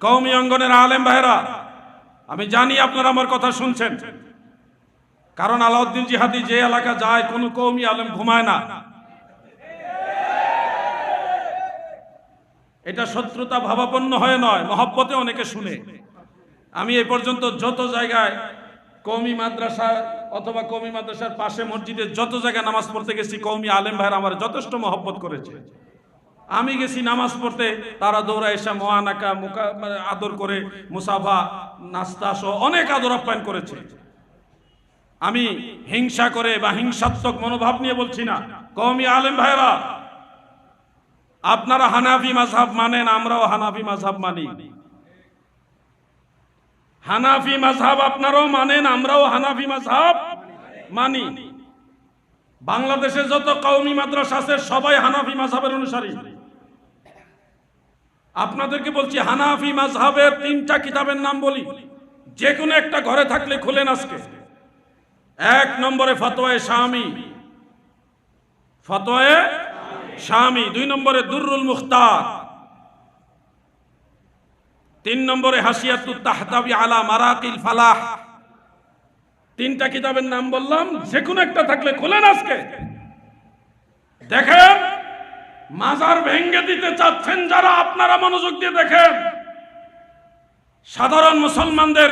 কওমি অঙ্গনের আলেম ভাইরা, আমি জানি আপনারা আমার কথা শুনছেন, কারণ আলাউদ্দিন জিহাদি যে এলাকা যায় কোনো কওমি আলেম ঘুমায় না। এটা শত্রুতা ভাবাপন্ন হয়ে নয়, মহব্বতে অনেকে শুনে। আমি এই পর্যন্ত যত জায়গায় কওমি মাদ্রাসা অথবা কওমি মাদ্রাসার পাশে মসজিদে যত জায়গায় নামাজ পড়তে গেছি, কওমি আলেম ভাইরা আমার যথেষ্ট মহব্বত করেছে। আমি গেছি নামাজ পড়তে, তারা দৌড়া এসে মোয়ানাকা আদর করে, মুসাফা, নাস্তা সহ অনেক আদর আপ্যায়ন করেছে। আমি হিংসা করে বা হিংসাত্মক মনোভাব নিয়ে বলছি না। কওমি আলেম ভাইরা, আপনারা হানাফি মাযহাব মানেন, আমরাও হানাফি মাযহাব মানি। হানাফি মাযহাব আপনারাও মানেন, আমরাও হানাফি মাযহাব মানি। বাংলাদেশে যত কওমি মাদ্রাসা আছে সবাই হানাফি মাযহাবের অনুসারী। আপনাদেরকে বলছি, হানাফি মাযহাবের 3টা কিতাবের নাম বলি, যে কোনো একটা ঘরে থাকলে খুলেন আজকে। 1 নম্বরে ফতোয়ায়ে শামি, ফতোয়ায়ে শামি। 2 নম্বরে দুররুল মুখতার। 3 নম্বরে হাসিয়াতুত তাহতাবি আলা মারাকিল ফালাহ। 3টা কিতাবের নাম বললাম, যে কোনো একটা থাকলে খুলেন আজকে। দেখেন, মাজার ভেঙে দিতে চাচ্ছেন যারা, আপনারা মনোযোগ দিয়ে দেখেন। সাধারণ মুসলমানদের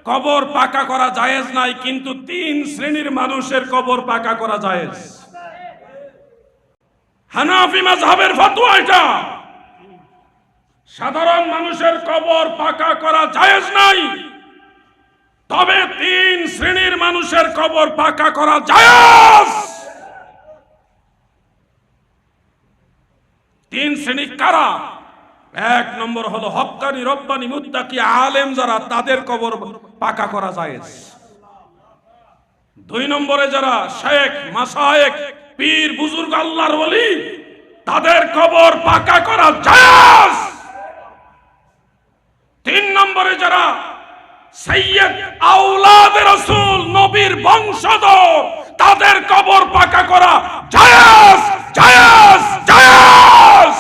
কবর পাকা করা জায়েজ নাই, কিন্তু 3 শ্রেণীর মানুষের কবর পাকা করা জায়েজ। হানাফি মাযহাবের ফতোয়া এটা। সাধারণ মানুষের কবর পাকা করা জায়েজ নাই, তবে 3 শ্রেণীর মানুষের কবর পাকা করা জায়েজ। 3 শ্রেণী কারা? 1 নম্বর হলো হক্কানি রব্বানি মুত্তাকি আলেম যারা, তাদের কবর পাকা করা জায়েজ। 2 নম্বরে যারা শেখ, মাশায়েখ, পীর, বুজুর্গ, আল্লাহর ওলি, তাদের কবর পাকা করা জায়েজ। 3 নম্বরে যারা সাইয়্যিদ আওলাদে রাসূল, নবীর বংশধর, তাদের কবর পাকা করা জায়েজ, জায়েজ, জায়েজ।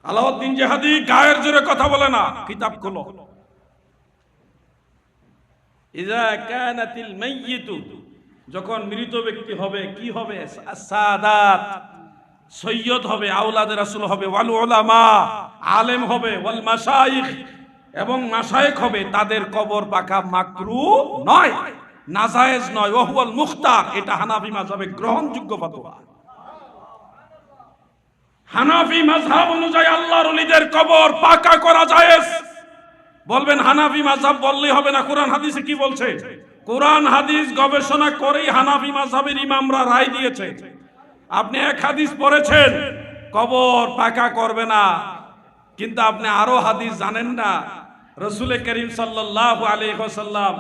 আলাউদ্দিন জিহাদি গায়ের জোরে কথা বলে না, কিতাব খোলো। ইযা কানাতিল মাইয়িতু, যখন মৃত ব্যক্তি হবে, কি হবে? সাদাত, সৈয়দ হবে, আওলাদে রাসূল হবে, ওয়াল উলামা, আলেম হবে, ওয়াল মাশায়েখ, এবং মাশায়েখ হবে, তাদের কবর পাকা মাকরুহ নয়, নাজায়েজ নয়। ওয়া হুয়াল মুখতার, এটা হানাফি মাযহাবে গ্রহণযোগ্য ফতোয়া। হানাফি মাযহাব অনুযায়ী আল্লাহর ওলিদের কবর পাকা করা জায়েজ। বলবেন হানাফি মাযহাব বললেই হবে না, কোরআন হাদিসে কি বলছে? কোরআন হাদিস গবেষণা করেই হানাফি মাযহাবের ইমামরা রায় দিয়েছে। আপনি এক হাদিস পড়েছেন কবর পাকা করবে না, কিন্তু আপনি আরো হাদিস জানেন না। রাসূল করিম সাল্লাল্লাহু আলাইহি ওয়াসাল্লাম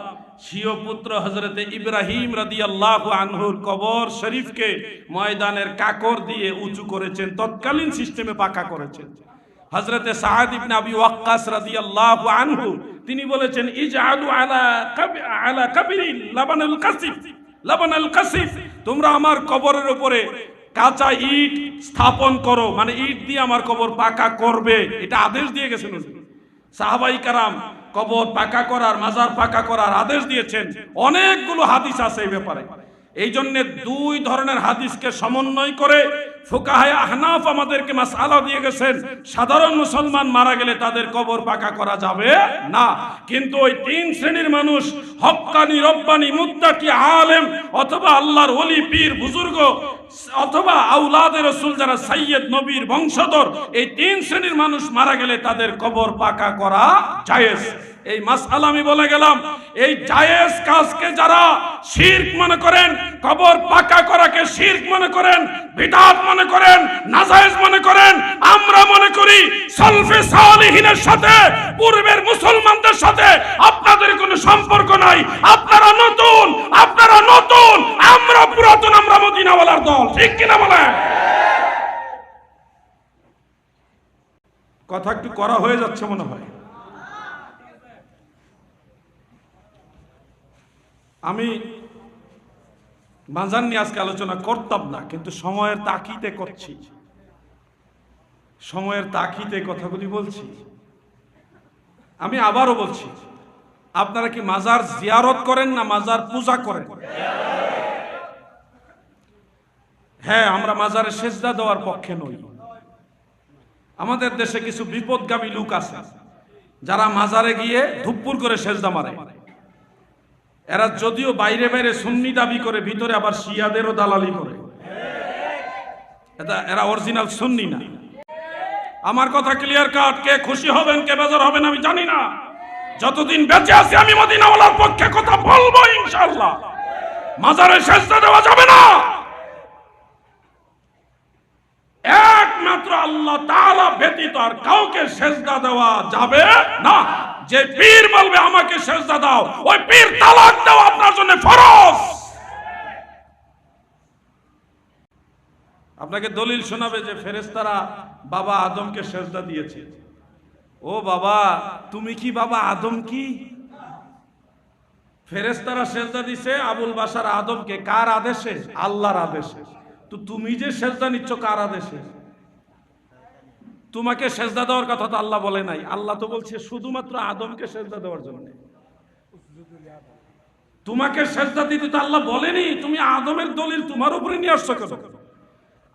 স্বীয় পুত্র হযরতে ইব্রাহিম রাদিয়াল্লাহু আনহুর কবর শরীফকে ময়দানের কাকর দিয়ে উঁচু করেছেন, তৎকালীন সিস্টেমে পাকা করেছেন। হযরতে সাদ ইবনে আবি ওয়াক্কাস রাদিয়াল্লাহু আনহু তিনি বলেছেন, ইজআলু আলা কবরি লাবানুল কাসিফ, লাবানুল কাসিফ, তোমরা আমার কবরের উপরে কাঁচা ইট স্থাপন করো, মানে ইট দিয়ে আমার কবর পাকা করবে, এটা আদেশ দিয়ে গেছেন। সাহাবাই কারাম কবর পাকা করার, মাজার পাকা করার আদেশ দিয়েছেন। অনেকগুলো হাদিস আছে এই ব্যাপারে। এই জন্য 2 ধরনের হাদিসকে সমন্বয় করে ফুকাহায়ে আহনাফ আমাদেরকে মাসআলা দিয়ে গেছেন, সাধারণ মুসলমান মারা গেলে তাদের কবর পাকা করা যাবে না, কিন্তু ওই 3 শ্রেণীর মানুষ, হক্কানি রব্বানি মুত্তাকি আলেম, অথবা আল্লাহর ওলি, পীর, বুজুর্গ, অথবা আওলাদে রাসূল যারা সাইয়্যিদ, নবীর বংশধর, এই 3 শ্রেণীর মানুষ মারা গেলে তাদের কবর পাকা করা জায়েজ। এই মাসআলা আমি বলে গেলাম। এই জায়েজ কাজকে যারা শিরক মনে করেন, কবর পাকা করাকে শিরক মনে করেন, বিদআত মনে করেন, নাজায়েজ মনে করেন, আমরা মনে করি সালফে সালিহিনের সাথে, পূর্বের মুসলমানদের সাথে আপনাদের কোনো সম্পর্ক নাই। আপনারা নতুন, আপনারা নতুন, আমরা পুরাতন, আমরা মদিনাওয়ালার দল, ঠিক কিনা বলেন? কথা একটু করা হয়ে যাচ্ছে মনে হয়। আমি মাজার নিয়ে আজকে আলোচনা করতাম না, কিন্তু সময়ের তাকিদে করছি। সময়ের তাকিতে কথাগুলি বলছি। আমি আবারও বলছি, আপনারা কি মাজার জিয়ারত করেন না মাজার পূজা করেন? হ্যাঁ, আমরা মাজারে সেজদা দেওয়ার পক্ষে নই। আমাদের দেশে কিছু বিপদগামী লোক আছে যারা মাজারে গিয়ে ধুপ্পুর করে সেজদা মারে। এরা যদিও বাইরে বাইরে সুন্নি দাবি করে, ভিতরে আবার শিয়াদেরও দালালি করে। এরা অরিজিনাল সুন্নি না। আমার কথা ক্লিয়ার কাট। কে খুশি হবেন কে বেজার হবেন আমি জানি না। যতদিন বেঁচে আছি আমি মদিনাওয়ালার পক্ষে কথা বলবো ইনশাআল্লাহ। মাজারে সেজদা দেওয়া যাবে না, একমাত্র আল্লাহ তাআলা ব্যতীত আর কাউকে সেজদা দেওয়া যাবে না। যে পীর বলবে আমাকে সেজদা দাও, ওই পীর তালাক দাও আপনার জন্য ফরজ। আপনাকে দলিল শোনাবে যে ফেরেশতারা বাবা আদমকে সেজদা দিয়েছে। ও বাবা, তুমি কি বাবা আদম কি? ফেরেশতারা সেজদা দিছে আবুল বাশার আদমকে। কার আদেশে? আল্লাহর আদেশে। তো তুমি যে সেজদা নিচ্ছ কার আদেশে? তোমাকে সেজদা দেওয়ার কথা তো আল্লাহ বলে নাই। আল্লাহ তো বলছে শুধুমাত্র আদমকে সেজদা দেওয়ার জন্য। তোমাকে সেজদা দিতে তো আল্লাহ বলেনি। তুমি আদমের দলিল তোমার উপরে নিয়ে আসছো কেন?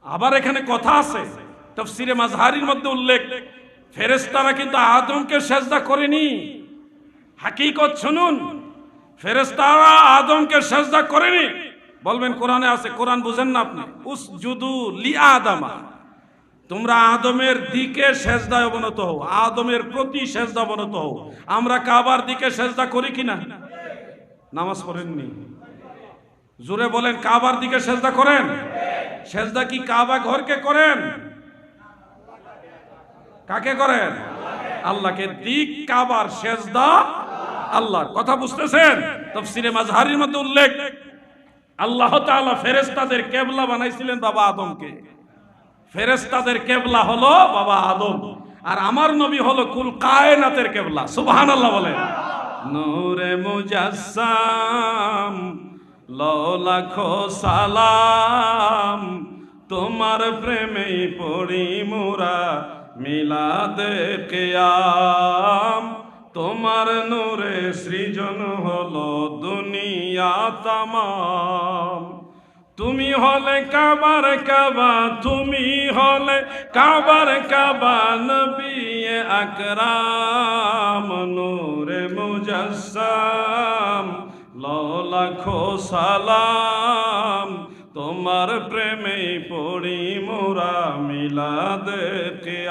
আবার এখানে কথা আছে, তাফসীরে মাজহারির মধ্যে উল্লেখ, ফেরেশতারা কিন্তু আদমকে সেজদা করেনি। হাকিকত শুনুন, ফেরেশতারা আদমকে সেজদা করেনি। বলবেন কোরআনে আছে, কোরআন বুঝেন না আপনি? উসজুদু লিআদামা, তোমরা আদমের দিকে সেজদায় অবনত হও, আদমের প্রতি সেজদা অবনত হও। আমরা কাবার দিকে সেজদা করি কিনা? নামাজ পড়েননি? জোরে বলেন, কাবার দিকে সেজদা করেন? সেজদা কি কাবা ঘরকে করেন? কাকে করেন? আল্লাহকে। দিক কাবার, সেজদা আল্লাহর। কথা বুঝতেছেন? তাফসীরে মাজহারির মধ্যে উল্লেখ, আল্লাহ তাআলা ফেরেশতাদের কিবলা বানাইছিলেন বাবা আদমকে। ফেরেশতাদের কিবলা হলো বাবা আদম, আর আমার নবী হলো কুল কায়নাতের কিবলা। সুবহানাল্লাহ বলেন। নূরে মুজাসসাম লাখো সালাম, তোমার প্রেমে পড়ি মোরা মিলাদে কিয়াম। তোমার নূরে সৃজন হলো দুনিয়া তামাম। তুমি হলে কাবার কাবা, তুমি হলে কাবার কাবা, নবী আকরাম। নূরে মুজাসসাম লাখো সালাম, তোমার প্রেমে পড়ি মোরা মিলাদে কিয়াম।